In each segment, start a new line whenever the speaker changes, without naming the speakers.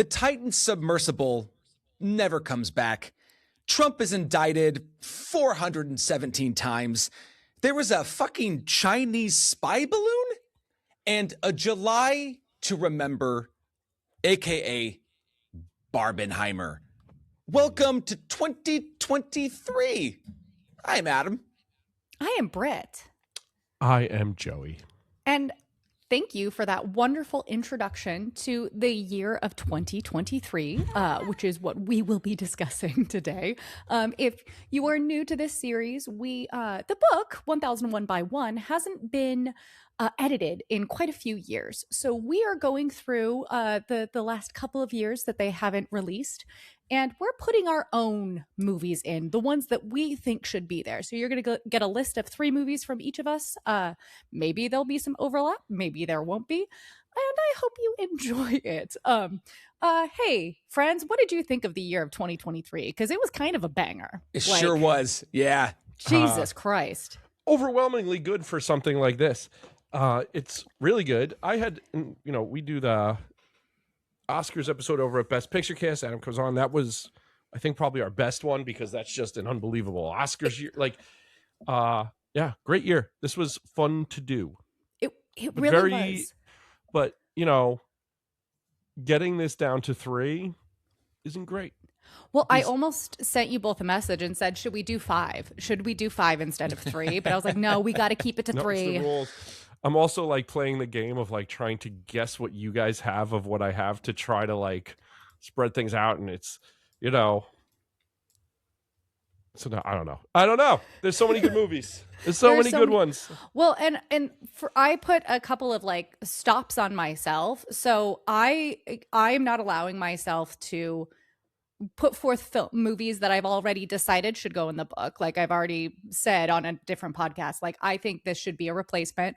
The Titan submersible never comes back. Trump is indicted 417 times. There was a fucking Chinese spy balloon and a July to remember, aka Barbenheimer. Welcome to 2023. I'm Adam.
I am Britt.
I am Joey.
And thank you for that wonderful introduction to the year of 2023, which is what we will be discussing today. If you are new to this series, the book 1001 by 1 hasn't been edited in quite a few years. So we are going through the last couple of years that they haven't released, and we're putting our own movies in, the ones that we think should be there. So you're going to get a list of 3 movies from each of us. Maybe there'll be some overlap, maybe there won't be. And I hope you enjoy it. Hey, friends, what did you think of the year of 2023? Because it was kind of a banger.
It sure was. Yeah.
Jesus Christ.
Overwhelmingly good for something like this. It's really good. We do the Oscars episode over at Best Picture Cast. Adam comes on. That was, I think, probably our best one because that's just an unbelievable Oscars year. Great year. This was fun to do.
It really was.
But, getting this down to 3 isn't great.
Well, I almost sent you both a message and said, should we do 5? Should we do 5 instead of 3? But I was like, no, we got to keep it to 3.
It's the rules. I'm also playing the game of trying to guess what you guys have of what I have to try to spread things out. And it's, So no, I don't know. There's so many good movies. There's so many good ones.
Well, I put a couple of stops on myself. So I'm not allowing myself to put forth movies that I've already decided should go in the book. I've already said on a different podcast, I think this should be a replacement,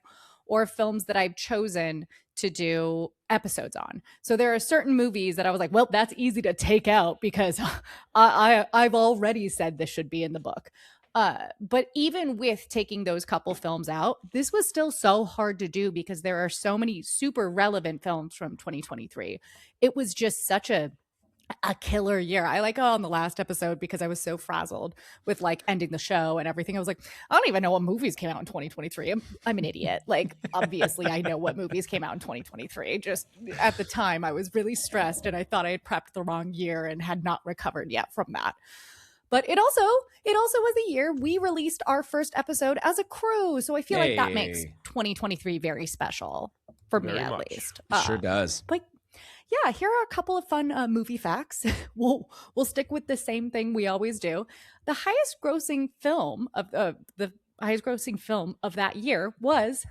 or films that I've chosen to do episodes on. So there are certain movies that I was like, well, that's easy to take out because I've already said this should be in the book. But even with taking those couple films out, this was still so hard to do because there are so many super relevant films from 2023. It was just such a killer year. I on the last episode, because I was so frazzled with ending the show and everything, I was like, I don't even know what movies came out in 2023. I'm an idiot. Obviously I know what movies came out in 2023. Just at the time I was really stressed and I thought I had prepped the wrong year and had not recovered yet from that. But it also was the year we released our first episode as a crew. So I feel like that makes 2023 very special for me, at least.
Sure does.
But yeah, here are a couple of fun movie facts. We'll stick with the same thing we always do. The highest grossing film of that year was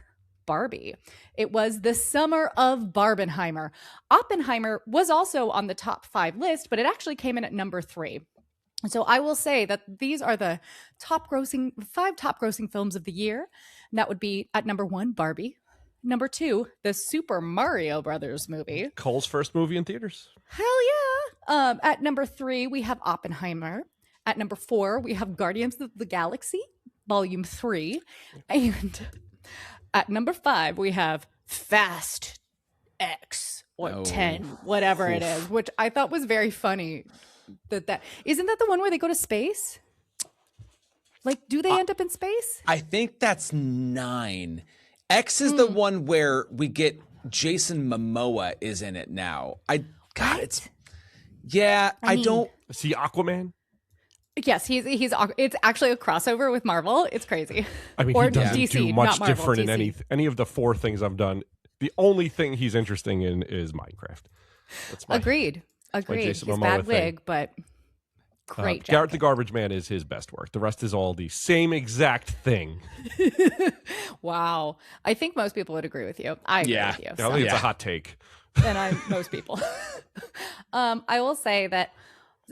Barbie. It was the summer of Barbenheimer. Oppenheimer was also on the top 5 list, but it actually came in at number 3. So I will say that these are the 5 top grossing films of the year. And that would be at number 1, Barbie. Number 2, the Super Mario Brothers movie.
Cole's first movie in theaters.
Hell yeah. At number 3, we have Oppenheimer. At number 4, we have Guardians of the Galaxy, Volume 3. And at number 5, we have Fast X or 10, whatever it is, which I thought was very funny. That isn't that the one where they go to space? Do they end up in space?
I think that's 9. X is the one where we get Jason Momoa is in it now.
I mean,
Is he
Aquaman?
Yes, he's. It's actually a crossover with Marvel. It's crazy.
I mean,
or
he doesn't
DC,
do much
Marvel,
different in
DC.
any of the 4 things I've done. The only thing he's interesting in is Minecraft. That's
Agreed.
Jason
His
Momoa
bad
thing.
wig, but great.
Garrett the Garbage Man is his best work. The rest is all the same exact thing.
Wow. I think most people would agree with you. I agree with you.
I think it's a hot take.
And most people. I will say that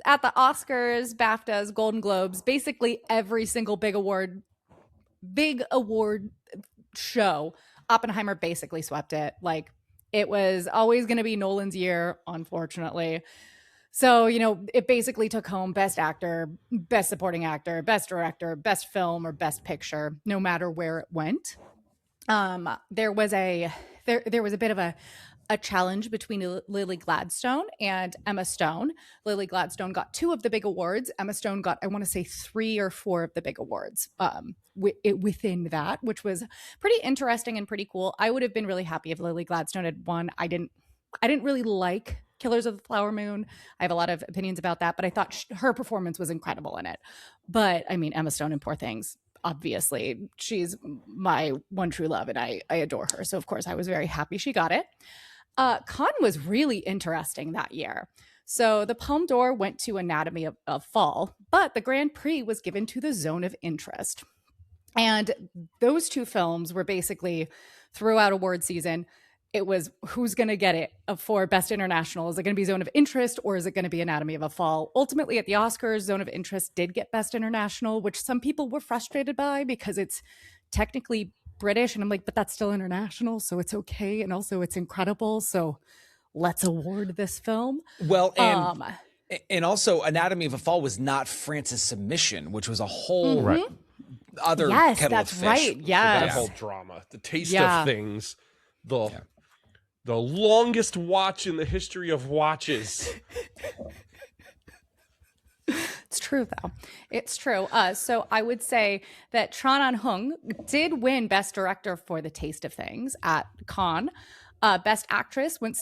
at the Oscars, BAFTAs, Golden Globes, basically every single big award show, Oppenheimer basically swept it. It was always going to be Nolan's year, unfortunately. So, it basically took home Best Actor, Best Supporting Actor, Best Director, Best Film, or Best Picture, no matter where it went. There was a bit of a challenge between Lily Gladstone and Emma Stone. Lily Gladstone got 2 of the big awards. Emma Stone got, I want to say, 3 or 4 of the big awards within that, which was pretty interesting and pretty cool. I would have been really happy if Lily Gladstone had won. I didn't really like Killers of the Flower Moon. I have a lot of opinions about that, but I thought her performance was incredible in it. But I mean, Emma Stone in Poor Things, obviously, she's my one true love, and I adore her. So of course, I was very happy she got it. Cannes was really interesting that year. So the Palme d'Or went to Anatomy of Fall, but the Grand Prix was given to The Zone of Interest. And those 2 films were basically throughout award season. It was who's going to get it for Best International. Is it going to be Zone of Interest or is it going to be Anatomy of a Fall? Ultimately, at the Oscars, Zone of Interest did get Best International, which some people were frustrated by because it's technically British. And I'm like, but that's still international, so it's okay. And also it's incredible. So let's award this film.
Well, and also Anatomy of a Fall was not France's submission, which was a whole other kettle of fish.
Right. Yeah,
that whole drama, the taste of things, the longest watch in the history of watches.
It's true, though. It's true. So I would say that Tran Anh Hung did win Best Director for The Taste of Things at Cannes. Best Actress went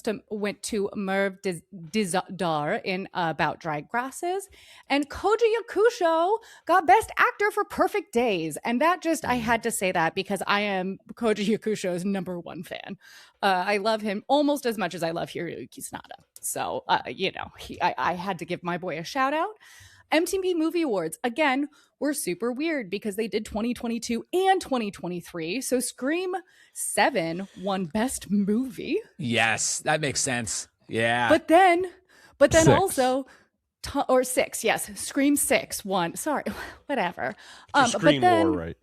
to Merve Dizadar in About Dried Grasses. And Koji Yakusho got Best Actor for Perfect Days. And that just, I had to say that because I am Koji Yakusho's #1 fan. I love him almost as much as I love Hiroyuki Sanada. So, I had to give my boy a shout out. MTV Movie Awards, again, were super weird because they did 2022 and 2023. So Scream 7 won Best Movie.
Yes, that makes sense. Yeah.
But then
6.
also, or 6, yes. Scream 6 won. Sorry, whatever.
Scream
but then,
more, right?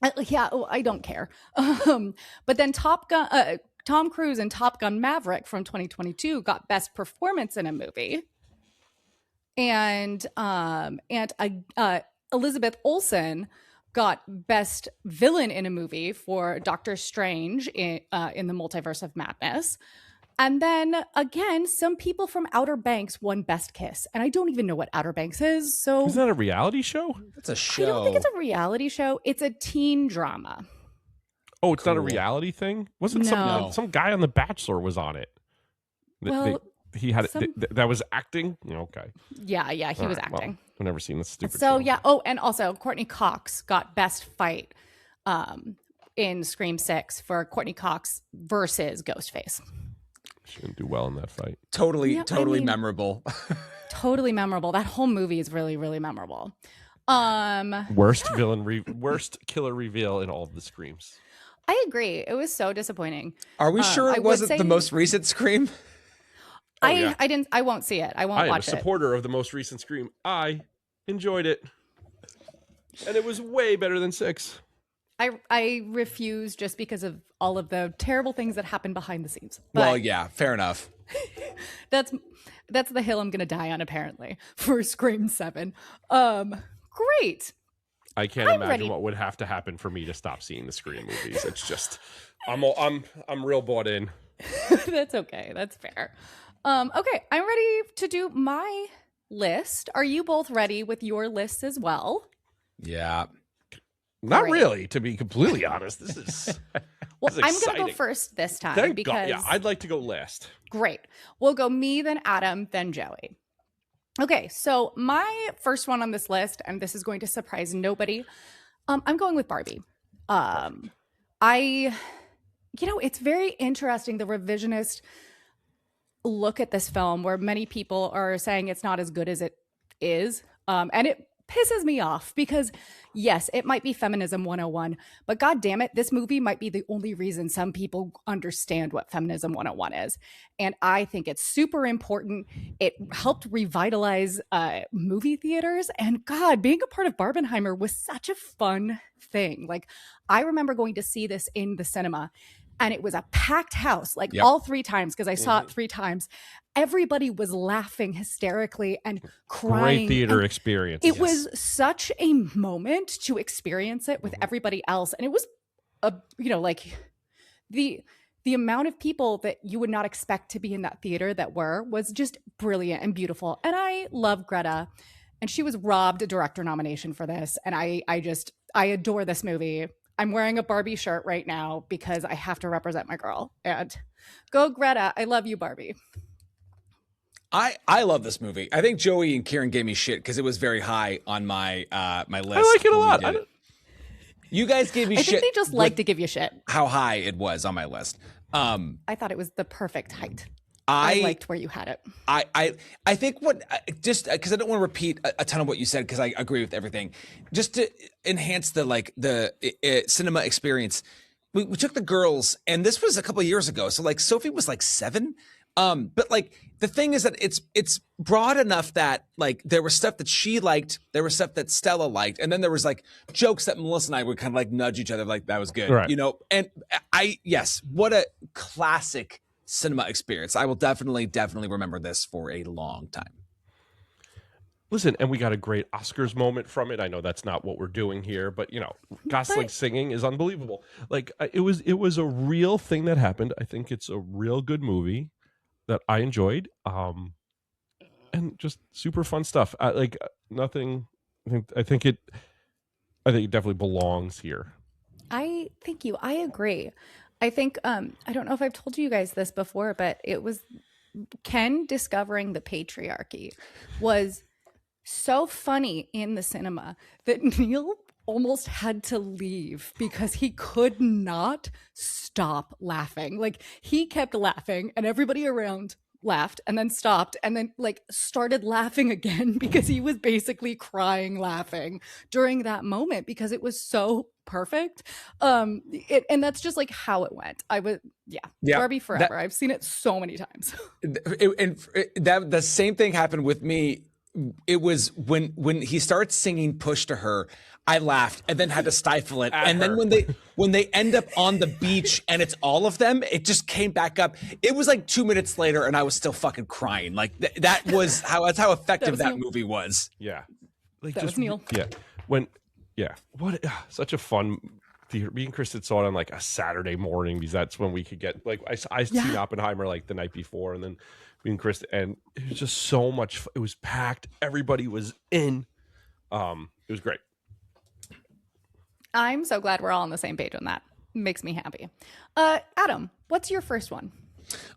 I don't care. But then Tom Cruise and Top Gun Maverick from 2022 got Best Performance in a Movie. And Elizabeth Olsen got Best Villain in a Movie for Doctor Strange in the Multiverse of Madness. And then again, some people from Outer Banks won Best Kiss. And I don't even know what Outer Banks is. So
is that a reality show?
It's a show.
I don't think it's a reality show. It's a teen drama.
Oh, it's not a reality thing? Wasn't some guy on The Bachelor was on it?
Well,
he had that was acting. Okay.
Yeah, he was acting.
Well, I've never seen this stupid.
So
show.
yeah. Oh, and also Courtney Cox got Best Fight in Scream 6 for Courtney Cox versus Ghostface.
She didn't do well in that fight.
Totally memorable.
Totally memorable. That whole movie is really, really memorable.
Worst killer reveal in all of the Screams.
I agree. It was so disappointing.
Are we sure it wasn't the most recent Scream?
I won't see it. I won't watch it.
I am a supporter of the most recent Scream. I enjoyed it. And it was way better than 6.
I refuse just because of all of the terrible things that happen behind the scenes. But
well, yeah, fair enough.
That's the hill I'm going to die on, apparently, for Scream 7. Great.
I can't imagine what would have to happen for me to stop seeing the Scream movies. It's just, I'm real bought in.
That's okay. That's fair. Okay, I'm ready to do my list. Are you both ready with your lists as well?
Yeah.
Not really, to be completely honest. This is
well, I'm going to go first this time.
Thank
because
God. Yeah, I'd like to go last.
Great. We'll go me, then Adam, then Joey. Okay, so my first one on this list, and this is going to surprise nobody, I'm going with Barbie. It's very interesting, the revisionist look at this film where many people are saying it's not as good as it is. And it pisses me off because, yes, it might be Feminism 101, but God damn it, this movie might be the only reason some people understand what Feminism 101 is. And I think it's super important. It helped revitalize movie theaters. And God, being a part of Barbenheimer was such a fun thing. Like, I remember going to see this in the cinema, and it was a packed house, like all 3 times, because I saw it 3 times. Everybody was laughing hysterically and crying.
Great theater experience.
It was such a moment to experience it with everybody else. And it was, the amount of people that you would not expect to be in that theater that was just brilliant and beautiful. And I love Greta, and she was robbed a director nomination for this. And I adore this movie. I'm wearing a Barbie shirt right now because I have to represent my girl. And go Greta. I love you, Barbie.
I love this movie. I think Joey and Kieran gave me shit because it was very high on my my list.
I like it a lot.
You guys gave me shit.
I think they just like to give you shit.
How high it was on my list.
I thought it was the perfect height. I liked where you had it.
I think what, just because I don't want to repeat a ton of what you said because I agree with everything. Just to enhance the cinema experience, we took the girls, and this was a couple of years ago. So like Sophie was like 7. But like the thing is that it's broad enough that like there was stuff that she liked, there was stuff that Stella liked, and then there was like jokes that Melissa and I would kind of like nudge each other like that was good,
right.
you know. And yes, what a classic cinema experience. I will definitely remember this for a long time.
Listen, and we got a great Oscars moment from it. I know that's not what we're doing here, but you know, Gosling singing is unbelievable. Like it was a real thing that happened. I think it's a real good movie that I enjoyed, and just super fun stuff. Nothing. I think it definitely belongs here.
Thank you. I agree. I think I don't know if I've told you guys this before, but it was Ken discovering the patriarchy was so funny in the cinema that Neil almost had to leave because he could not stop laughing. Like he kept laughing and everybody around laughed and then stopped and then like started laughing again because he was basically crying laughing during that moment because it was so perfect. And that's just like how it went. Barbie forever. I've seen it so many times.
The same thing happened with me. It was when he starts singing Push to her, I laughed and then had to stifle it. And then when they end up on the beach and it's all of them, it just came back up. It was like 2 minutes later and I was still fucking crying. Like that's how effective that movie was.
Yeah. Like
that was Neil.
Yeah. What such a fun theater. Me and Kristen saw it on like a Saturday morning because that's when we could get like I seen Oppenheimer like the night before, and then me and Kristen, and it was just so much. It was packed. Everybody was in. It was great.
I'm so glad we're all on the same page on that. Makes me happy. Adam, what's your first one?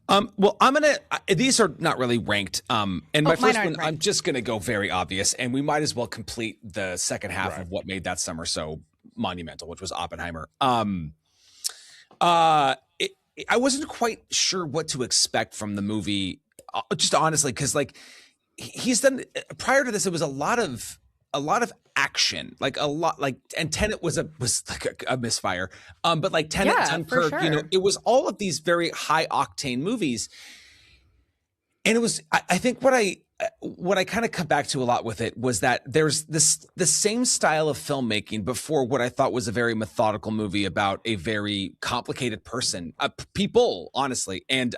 Well, these are not really ranked. And my first one,
ranked.
I'm just gonna go very obvious, and we might as well complete the second half of what made that summer so monumental, which was Oppenheimer. I wasn't quite sure what to expect from the movie, just honestly, because like he's done prior to this, it was a lot of action, like a lot, like, and Tenet was like a misfire. But like Tenet, Dunkirk,
sure.
you know, it was all of these very high octane movies. And it was, I think what I kind of come back to a lot with it was that there's the same style of filmmaking before what I thought was a very methodical movie about a very complicated person, people, honestly. And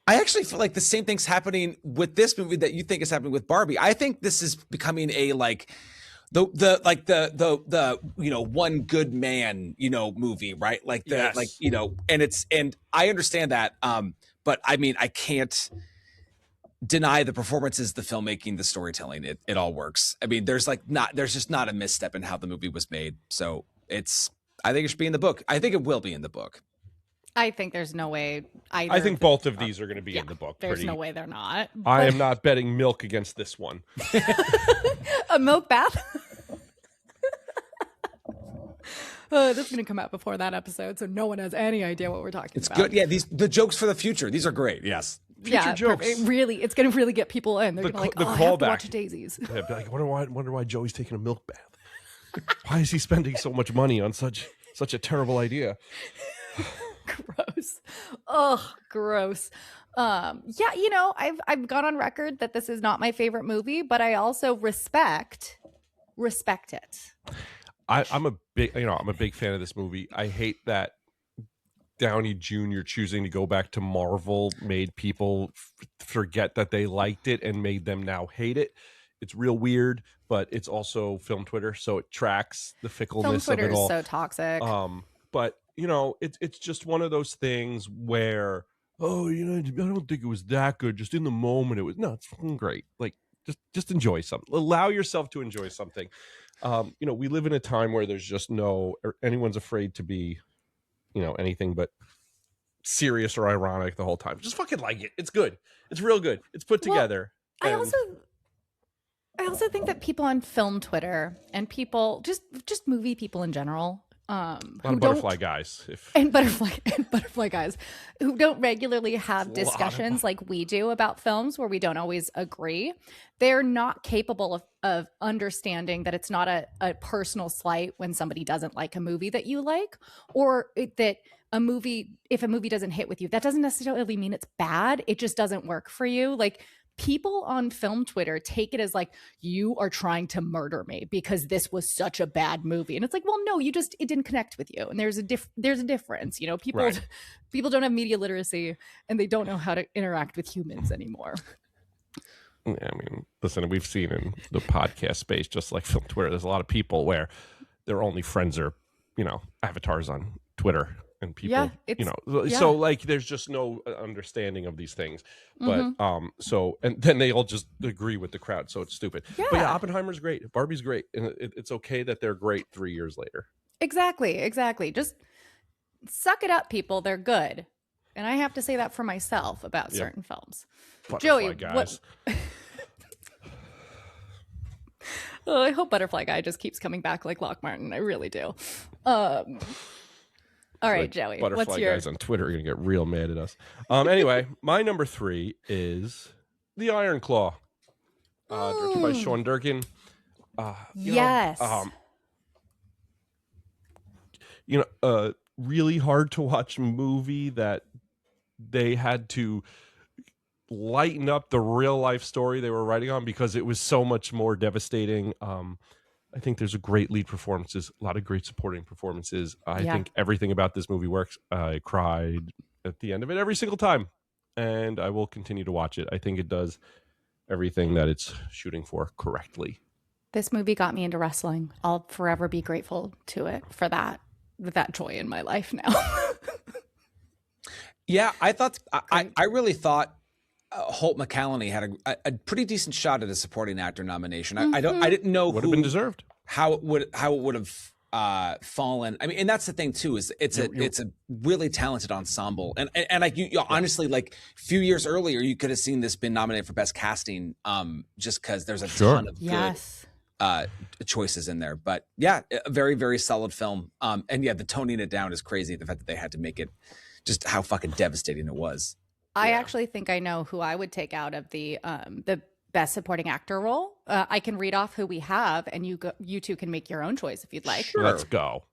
I actually feel like the same thing's happening with this movie that you think is happening with Barbie. I think this is becoming a like the you know, one good man, you know, movie, right? Like like, you know, and I understand that. But I mean, I can't deny the performances, the filmmaking, the storytelling. It all works. I mean, there's just not a misstep in how the movie was made. So I think it should be in the book. I think it will be in the book.
I think there's no way either.
I think both of these are going to be in the book.
There's no way they're not.
I am not betting milk against this one.
A milk bath? This is going to come out before that episode, so no one has any idea what we're talking about.
It's good. Yeah, the jokes for the future. These are great. Yes.
Future jokes.
It's going to really get people in. They're going to like, I have to watch Daisies.
Yeah, be like, wonder why Joey's taking a milk bath. Why is he spending so much money on such a terrible idea?
Gross. Oh, gross. Yeah, you know, I've gone on record that this is not my favorite movie, but I also respect it.
I'm a big fan of this movie. I hate that Downey Jr. choosing to go back to Marvel made people forget that they liked it and made them now hate it. It's real weird, but it's also film Twitter, so it tracks the fickleness of it all.
Film Twitter is so toxic.
But it's just one of those things where, oh, I don't think it was that good. Just in the moment, it was no, it's fucking great. Like just enjoy something. Allow yourself to enjoy something. We live in a time where there's just anyone's afraid to be, anything but serious or ironic the whole time. Just fucking like it. It's good. It's real good. It's put together.
I also think that people on film Twitter and people just movie people in general,
who butterfly guys
and butterfly guys who don't regularly have discussions like we do about films where we don't always agree. They're not capable of understanding that it's not a personal slight when somebody doesn't like a movie that you like, or that if a movie doesn't hit with you, that doesn't necessarily mean it's bad. It just doesn't work for you. Like, people on film Twitter take it as like, you are trying to murder me because this was such a bad movie. And it's like, well, no, it didn't connect with you. And there's a difference. People don't have media literacy and they don't know how to interact with humans anymore.
Yeah, I mean, listen, we've seen in the podcast space, just like film Twitter, there's a lot of people where their only friends are, avatars on Twitter. And people, so like, there's just no understanding of these things. But and then they all just agree with the crowd. So it's stupid. Yeah. But yeah, Oppenheimer's great. Barbie's great. And it's okay that they're great 3 years later.
Exactly. Just suck it up, people. They're good. And I have to say that for myself about certain films.
Butterfly
Joey,
guys.
I hope Butterfly Guy just keeps coming back like Lock Martin. I really do. All right, like, Joey.
Butterfly guys on Twitter are going to get real mad at us. Anyway, my number 3 is The Iron Claw, directed by Sean Durkin.
Yes.
Really hard to watch movie that they had to lighten up the real life story they were writing on because it was so much more devastating. I think there's a great lead performances, a lot of great supporting performances. I think everything about this movie works. I cried at the end of it every single time, and I will continue to watch it. I think it does everything that it's shooting for correctly.
This movie got me into wrestling. I'll forever be grateful to it for that joy in my life now.
Yeah, I really thought Holt McCallany had a pretty decent shot at a supporting actor nomination. I didn't know
would have been deserved.
How it would have fallen. I mean, and that's the thing too, is it's a really talented ensemble. And like you honestly, like a few years earlier, you could have seen this been nominated for best casting, just because there's a ton of good choices in there. But yeah, a very, very solid film. And yeah, the toning it down is crazy. The fact that they had to make it, just how fucking devastating it was.
I actually think I know who I would take out of the best supporting actor role. I can read off who we have, and you two can make your own choice if you'd like.
Sure. Let's go.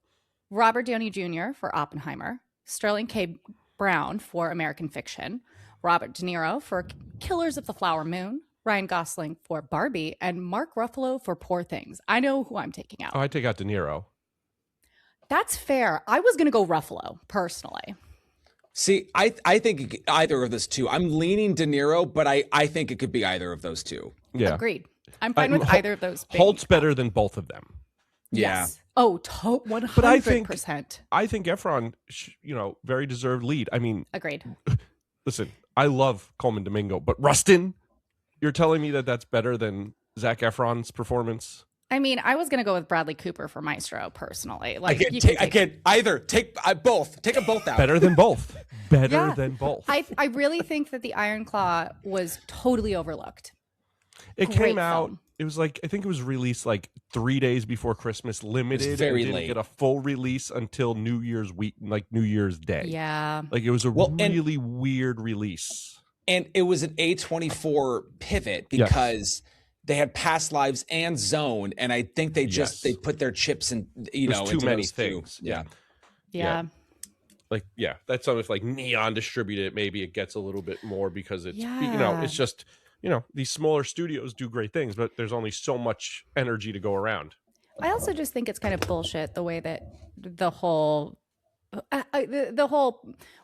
Robert Downey Jr. for Oppenheimer, Sterling K. Brown for American Fiction, Robert De Niro for Killers of the Flower Moon, Ryan Gosling for Barbie, and Mark Ruffalo for Poor Things. I know who I'm taking out.
Oh, I take out De Niro.
That's fair. I was going to go Ruffalo, personally.
See, I think either of those two. I'm leaning De Niro, but I think it could be either of those two.
Yeah. Agreed. I'm fine with either of those.
Holt's better than both of them.
Yes. Yeah. Oh, 100%.
But I think Efron, very deserved lead. I mean,
agreed.
Listen, I love Coleman Domingo, but Rustin, you're telling me that that's better than Zac Efron's performance?
I mean, I was going to go with Bradley Cooper for Maestro, personally. Like,
I can't either. Take both. Take them both out.
Better than both. Better than both.
I really think that The Iron Claw was totally overlooked.
It came out. It was like, I think it was released like 3 days before Christmas, limited.
It was very
didn't
late.
Get a full release until New Year's week, like New Year's Day.
Yeah.
Like it was a really weird release.
And it was an A24 pivot because they had Past Lives and Zone, and I think they put their chips in,
There's too many things.
Yeah.
Like, that's something if like Neon distributed it, maybe it gets a little bit more because it's, it's just, these smaller studios do great things, but there's only so much energy to go around.
I also just think it's kind of bullshit the way that the whole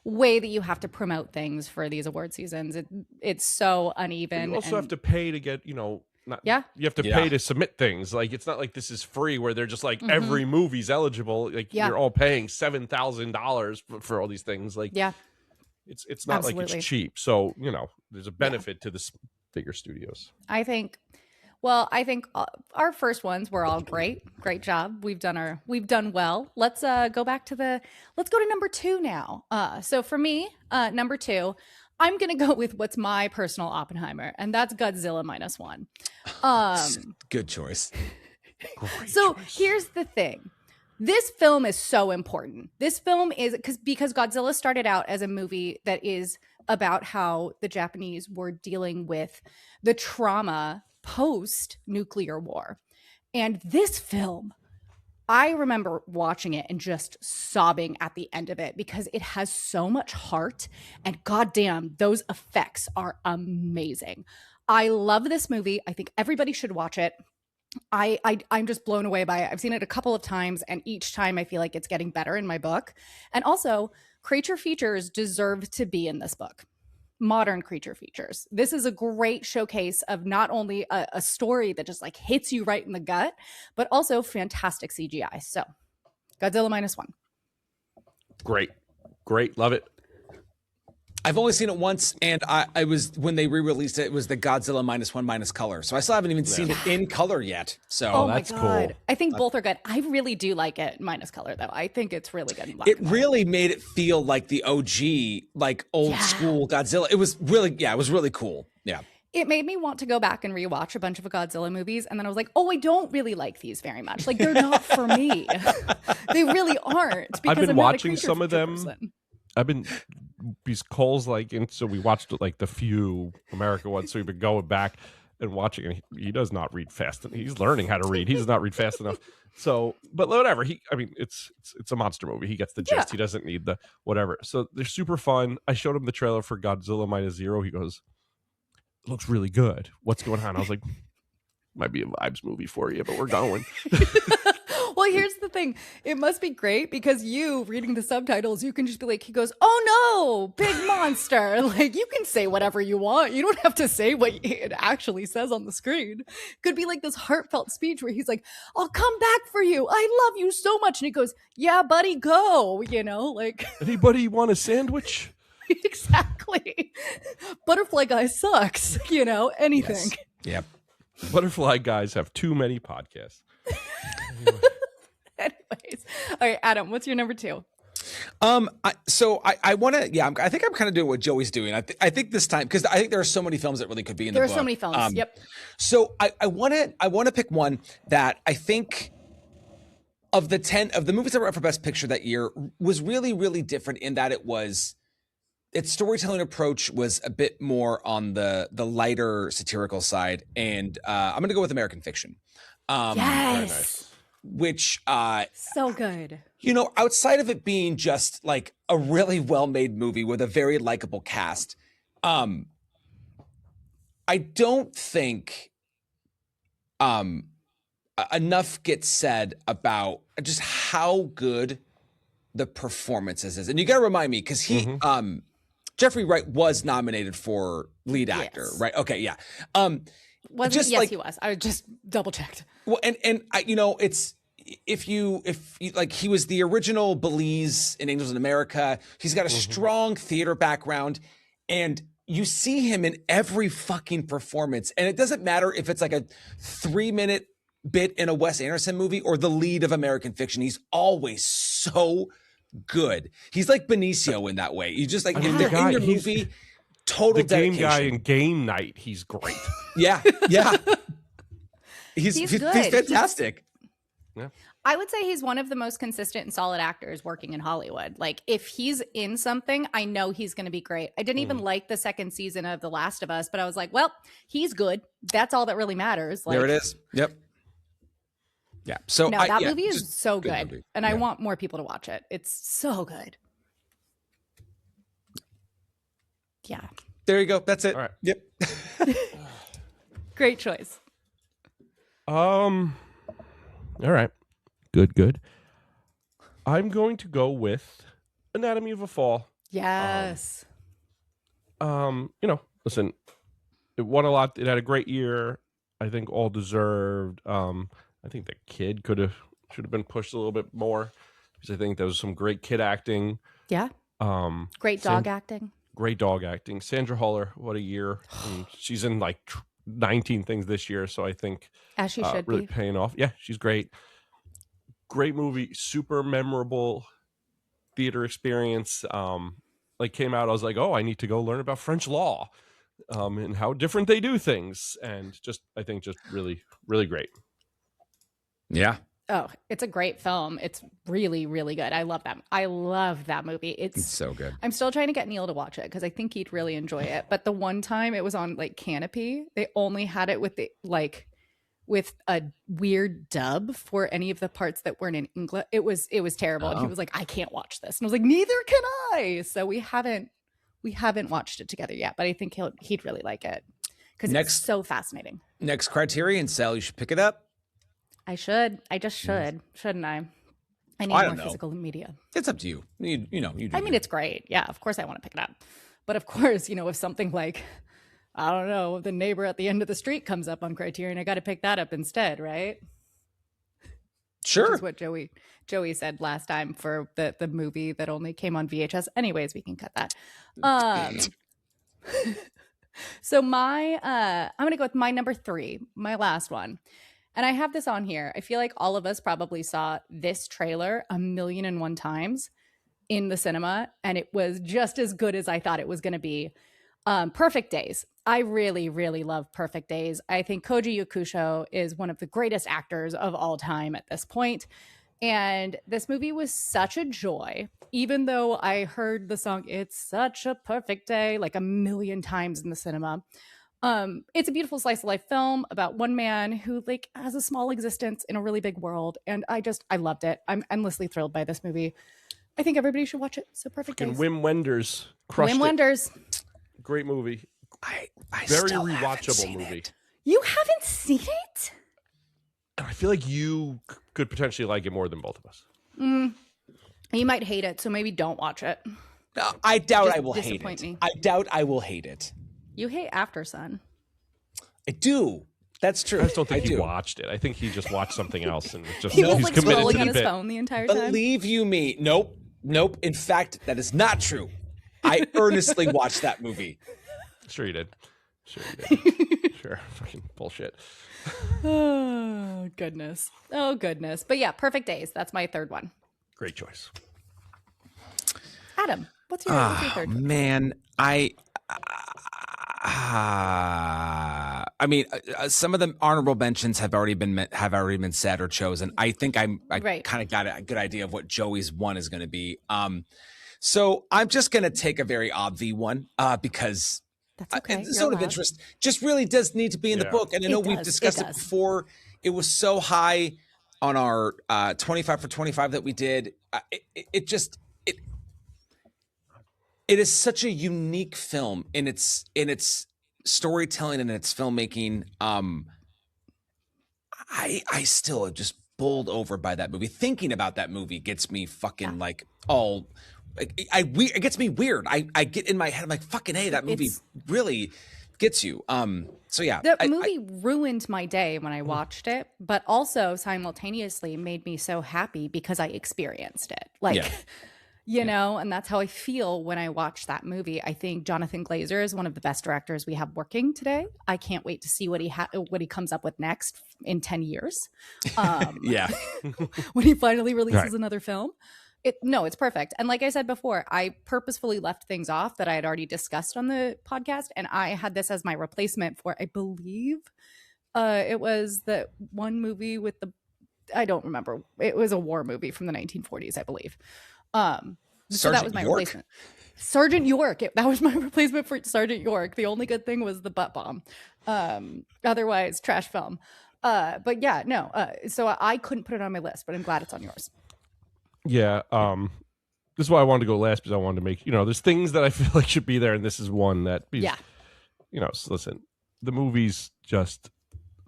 way that you have to promote things for these award seasons. It's so uneven.
You also have to pay to get, Not,
Yeah.
you have to pay to submit things. Like, it's not like this is free where they're just like every movie's eligible. Like you're all paying $7,000 for all these things. Like, it's not like it's cheap. So, you know, there's a benefit to the bigger studios.
I think our first ones were all great. Great job. We've done well. Let's go to number 2 now. So for me, number 2, I'm going to go with what's my personal Oppenheimer, and that's Godzilla -1.
Good choice.
So here's the thing. This film is so important. This film is because Godzilla started out as a movie that is about how the Japanese were dealing with the trauma post-nuclear war. And this film, I remember watching it and just sobbing at the end of it because it has so much heart, and goddamn, those effects are amazing. I love this movie. I think everybody should watch it. I'm just blown away by it. I've seen it a couple of times, and each time I feel like it's getting better in my book. And also, creature features deserve to be in this book. Modern creature features. This is a great showcase of not only a story that just like hits you right in the gut, but also fantastic CGI. So Godzilla -1.
Great. Love it.
I've only seen it once, and I was, when they re-released it, it was the Godzilla -1 color. So I still haven't even seen it in color yet. So
that's
my God.
cool.
I think both are good. I really do like it minus color, though. I think it's really good in black
it
and white.
really made it feel like the OG, like old school Godzilla. It was really cool. Yeah.
It made me want to go back and rewatch a bunch of Godzilla movies, and then I was like, oh, I don't really like these very much. Like, they're not for me. They really aren't. Because
I've been
I'm not a
watching
creature
some of
feature
them.
person.
I've been, because Cole's like, and so we watched like the few America ones. So we've been going back and watching, and he does not read fast. He's learning how to read. He does not read fast enough. So, but whatever. It's a monster movie. He gets the gist. He doesn't need the whatever. So they're super fun. I showed him the trailer for Godzilla -0. He goes, it looks really good. What's going on? I was like, might be a vibes movie for you, but we're going.
Well, here's the thing. It must be great because you reading the subtitles, you can just be like, he goes, oh no, big monster. Like, you can say whatever you want. You don't have to say what it actually says on the screen. Could be like this heartfelt speech where he's like, I'll come back for you. I love you so much. And he goes, yeah, buddy, go. You know, like.
Anybody want a sandwich?
Exactly. Butterfly guy sucks. You know, anything.
Yes. Yep.
Butterfly guys have too many podcasts.
Anyways, all right, Adam, what's your number 2?
I want to, I think I'm kind of doing what Joey's doing. I think this time, because I think there are so many films that really could be in the book.
There are so many films. Yep.
So I want to pick one that I think of the 10 of the movies that were up for Best Picture that year was really, really different in that its storytelling approach was a bit more on the lighter satirical side. And I'm going to go with American Fiction.
Yes.
Very nice.
Which
so good.
You know, outside of it being just like a really well-made movie with a very likable cast, I don't think enough gets said about just how good the performances is. And you got to remind me, because he Jeffrey Wright was nominated for lead actor, right? Okay, yeah.
He was. I just double checked.
Well, and I, you know, it's if you like, he was the original Belize in Angels in America. He's got a strong theater background, and you see him in every fucking performance. And it doesn't matter if it's like a 3-minute bit in a Wes Anderson movie or the lead of American Fiction. He's always so good. He's like Benicio in that way. You just like, if they're in your movie, total
the
dedication.
Game guy in Game Night, he's great.
Yeah. He's fantastic.
Yeah.
I would say he's one of the most consistent and solid actors working in Hollywood. Like, if he's in something, I know he's going to be great. I didn't even like the second season of The Last of Us, but I was like, well, he's good. That's all that really matters. Like,
there it is. Yep. Yeah. So
no, that movie is so good.
Movie.
And I want more people to watch it. It's so good. Yeah.
There you go. That's it.
All right.
Yep.
Great choice.
All right. Good. I'm going to go with Anatomy of a Fall.
Yes.
You know, listen, it won a lot. It had a great year. I think all deserved. I think the kid should have been pushed a little bit more because I think there was some great kid acting.
Yeah. Great dog acting.
Great dog acting. Sandra Huller, what a year! She's in like 19 things this year, so I think
As she should
really
be.
paying off. Yeah, she's great. Great movie, super memorable theater experience. Like came out, I was like, oh, I need to go learn about French law, and how different they do things, and I think really, really great.
Yeah.
Oh, it's a great film. It's really, really good. I love that. I love that movie.
It's so good.
I'm still trying to get Neil to watch it because I think he'd really enjoy it. But the one time it was on like Canopy, they only had it with with a weird dub for any of the parts that weren't in English. It was terrible. And he was like, I can't watch this. And I was like, neither can I. So we haven't watched it together yet, but I think he'd really like it because it's so fascinating.
Next Criterion Cell, you should pick it up.
I should. I just should. Shouldn't I? I need more physical media.
It's up to you. You do.
I mean, it's great. Yeah, of course I want to pick it up. But of course, if something like, I don't know, The Neighbor at the End of the Street comes up on Criterion, I got to pick that up instead, right?
Sure.
Which is what Joey said last time for the movie that only came on VHS. Anyways, we can cut that. So I'm going to go with my number 3, my last one. And I have this on here. I feel like all of us probably saw this trailer 1,000,001 times in the cinema, and it was just as good as I thought it was going to be. Perfect Days. I really, really love Perfect Days. I think Koji Yakusho is one of the greatest actors of all time at this point. And this movie was such a joy, even though I heard the song It's Such a Perfect Day like 1,000,000 times in the cinema. It's a beautiful slice of life film about one man who like has a small existence in a really big world. And I loved it. I'm endlessly thrilled by this movie. I think everybody should watch it. So Perfect Days.
Wim Wenders crushed it.
Wim Wenders.
Great movie.
I
Very
still
rewatchable movie.
You haven't seen it?
And I feel like you could potentially like it more than both of us.
You might hate it, so maybe don't watch it.
No, I doubt
Just
I will hate
disappoint
it.
me.
I doubt I will hate it.
You hate After Sun.
I do. That's true.
I just don't think he watched it. I think he just watched something else and just
He was
he's
like
committed
scrolling
to
on
the
his
bit.
phone the entire time.
Believe you me. Nope. In fact, that is not true. I earnestly watched that movie.
Sure you did. Sure. Fucking bullshit.
Oh, goodness. But yeah, Perfect Days. That's my third one.
Great choice.
Adam, what's your third one?
Man, some of the honorable mentions have already been said or chosen. I think I kind of got a good idea of what Joey's one is going to be. So I'm just going to take a very obvious one because
That's okay.
Zone of Interest just really does need to be in the book. And I know we've discussed it before. It was so high on our 25 for 25 that we did. It is such a unique film in its storytelling and its filmmaking. I still am just bowled over by that movie. Thinking about that movie gets me fucking like all. It gets me weird. I get in my head. I'm like, fucking hey, that movie really gets you. So yeah,
the movie ruined my day when I watched it, but also simultaneously made me so happy because I experienced it. And that's how I feel when I watch that movie. I think Jonathan Glazer is one of the best directors we have working today. I can't wait to see what he comes up with next in 10 years. When he finally releases another film. It's perfect. And like I said before, I purposefully left things off that I had already discussed on the podcast. And I had this as my replacement for, I believe it was the one movie with I don't remember. It was a war movie from the 1940s, I believe. So that was my replacement. Sergeant York. That was my replacement for Sergeant York. The only good thing was the butt bomb. Otherwise, trash film. But yeah, no. So I couldn't put it on my list, but I'm glad it's on yours.
Yeah, this is why I wanted to go last because I wanted to make there's things that I feel like should be there, and this is one that so listen, the movie's just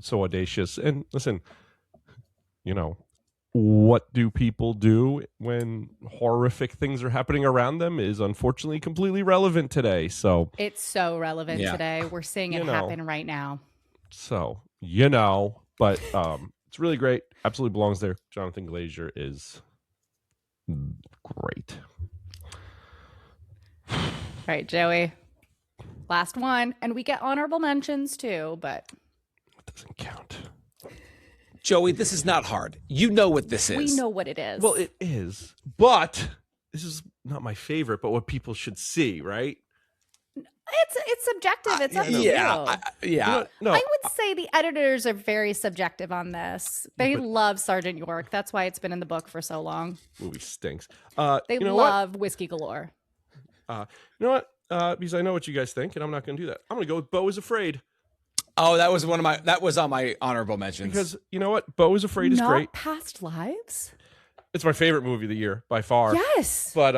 so audacious, and listen, what do people do when horrific things are happening around them is unfortunately completely relevant today. So
it's so relevant today. We're seeing it happen right now.
So but it's really great. Absolutely belongs there. Jonathan Glazer is great.
All right, Joey. Last one. And we get honorable mentions too, but
It doesn't count.
Joey, this is not hard. You know what this is.
we know what it is.
Well, it is, but this is not my favorite, but what people should see, right?
It's subjective. It's up to you.
Yeah.
No,
I would say the editors are very subjective on this. They love Sergeant York. That's why it's been in the book for so long.
movie stinks.
They
you know
love Whiskey Galore.
what? You know what? Because I know what you guys think, and I'm not going to do that. I'm going to go with Beau is Afraid.
Oh, that was on my honorable mentions.
Because you know what? Beau is Afraid is
Not
great.
Past Lives?
It's my favorite movie of the year by far.
Yes.
But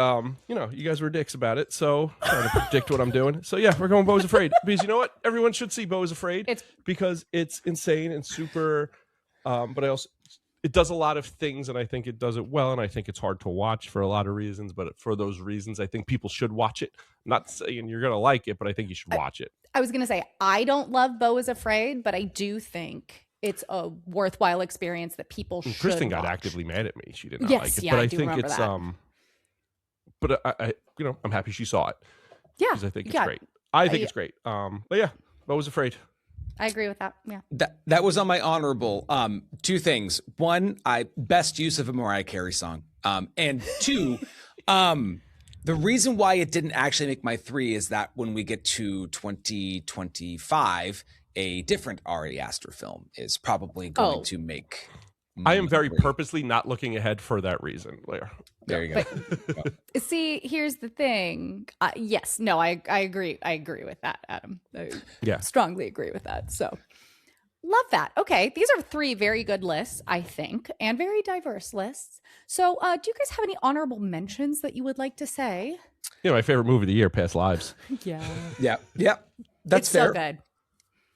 you guys were dicks about it, so I'm trying to predict what I'm doing. So yeah, we're going Beau is Afraid. Because you know what? Everyone should see Beau is Afraid. Because it's insane and super but it does a lot of things, and I think it does it well, and I think it's hard to watch for a lot of reasons, but for those reasons I think people should watch it. I'm not saying you're gonna like it, but I think you should watch it.
I was going to say, I don't love Beau is Afraid, but I do think it's a worthwhile experience that people should
Kristen got
watch.
actively mad at me. She did not
Yes,
like it.
yeah,
But
I
I
do
think
remember
it's
that.
but I I'm happy she saw it.
Yeah.
Because I think it's
yeah.
great. I think it's great. But yeah, Beau was Afraid.
I agree with that. Yeah.
That was on my honorable. Two things. One, best use of a Mariah Carey song. And two, the reason why it didn't actually make my 3 is that when we get to 2025, a different Ari Aster film is probably going to make.
I am very
3.
purposely not looking ahead for that reason, Blair.
There you go.
See, here's the thing. Yes, no, I agree. I agree with that, Adam. I strongly agree with that. So love that. Okay, these are 3 very good lists, I think, and very diverse lists. So do you guys have any honorable mentions that you would like to say?
Yeah, my favorite movie of the year, Past Lives.
Yeah.
Yeah. That's
it's
fair.
so good.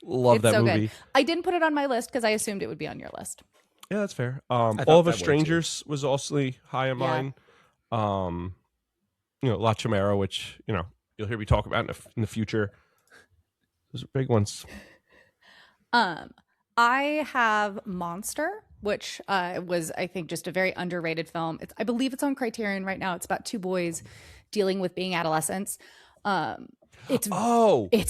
Love
It's
that
so
movie.
good. I didn't put it on my list because I assumed it would be on your list.
Yeah, that's fair.
thought
All of
that
Us
would,
Strangers was also high on
Yeah.
mine. La Chimera, which you'll hear me talk about in the future. Those are big ones.
I have Monster, which was, I think, just a very underrated film. I believe it's on Criterion right now. It's about 2 boys dealing with being adolescents. It's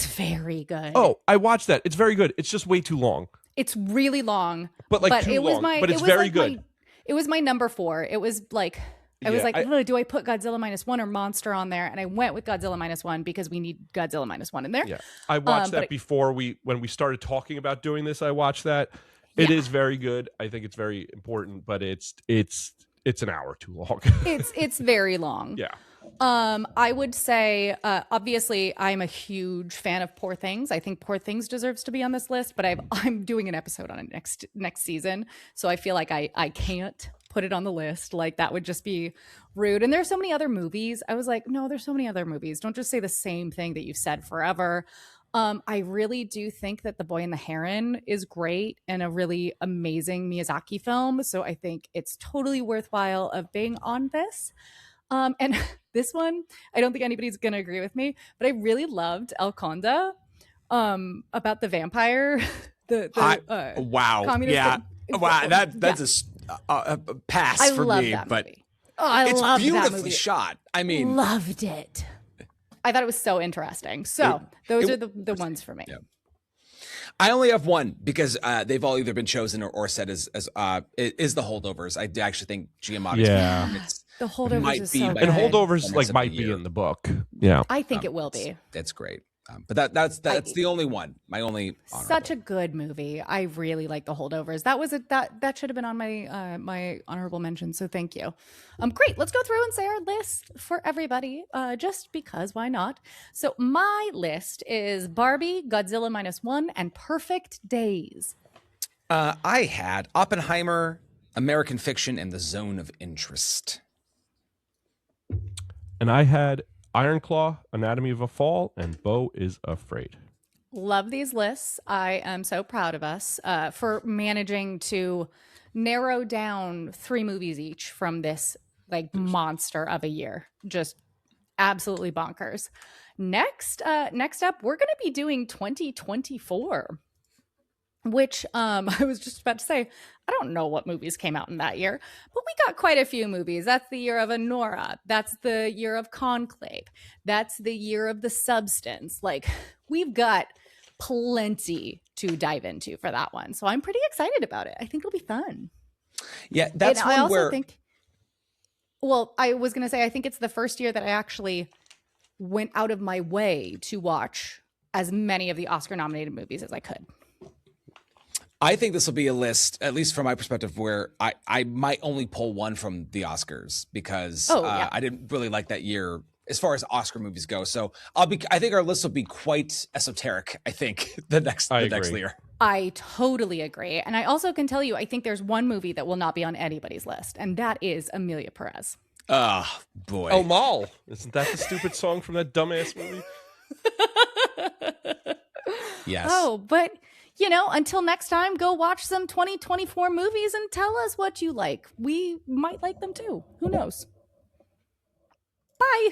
very good.
Oh, I watched that. It's very good. It's just way too long.
It's really long,
But too
it was
long.
my.
But
it
it's
was
very
like
good.
It was my number 4. It was like. I was
Yeah,
like, "Oh, do I put Godzilla -1 or Monster on there?" And I went with Godzilla -1 because we need Godzilla -1 in there.
Yeah, I watched that before when we started talking about doing this. I watched that. It is very good. I think it's very important, but it's an hour too long.
It's very long.
Yeah.
I would say, obviously, I'm a huge fan of Poor Things. I think Poor Things deserves to be on this list, but I'm doing an episode on it next season, so I feel like I can't put it on the list. Like, that would just be rude. And there's so many other movies. I was like, no, there's so many other movies. Don't just say the same thing that you've said forever. I really do think that The Boy and the Heron is great and a really amazing Miyazaki film. So I think it's totally worthwhile of being on this. And this one, I don't think anybody's going to agree with me, but I really loved El Conde, about the vampire.
Wow.
communist
Yeah.
thing.
Wow. That's a pass
I
for
love
me,
that
but
movie. Oh, I
it's
loved that
beautifully
movie.
shot. I mean,
Loved it. I thought it was so interesting. So those are the ones for me.
Yeah. I only have one because they've all either been chosen or said as is the Holdovers. I actually think Giamatti's performance
The Holdovers
might
is
be
so
my
good.
And Holdovers
Performance of the
might be
year.
in the book. Yeah.
I think it will be.
That's great. But that's the only one. My only honorable.
Such a good movie. I really like The Holdovers. That was that should have been on my my honorable mention. So thank you. Great. Let's go through and say our list for everybody. Just because why not? So my list is Barbie, Godzilla -1, and Perfect Days.
I had Oppenheimer, American Fiction, and The Zone of Interest.
And I had Iron Claw, Anatomy of a Fall, and Beau is Afraid.
Love these lists. I am so proud of us for managing to narrow down 3 movies each from this like monster of a year. Just absolutely bonkers. Next up, we're going to be doing 2024. which I was just about to say, I don't know what movies came out in that year, but we got quite a few movies. That's the year of Honora. That's the year of Conclave. That's the year of The Substance. Like, we've got plenty to dive into for that one. So I'm pretty excited about it. I think it'll be fun.
Yeah, that's
and
one
I also
where
think, well, I was going to say, I think it's the first year that I actually went out of my way to watch as many of the Oscar nominated movies as I could.
I think this will be a list, at least from my perspective, where I might only pull one from the Oscars because I didn't really like that year as far as Oscar movies go. So I think our list will be quite esoteric. I think the next year.
I totally agree. And I also can tell you, I think there's one movie that will not be on anybody's list, and that is Amelia Perez.
Oh, boy.
Oh, Mall. Isn't that the stupid song from that dumbass movie?
Yes.
Oh, but, you know, until next time, go watch some 2024 movies and tell us what you like. We might like them too. Who knows? Bye.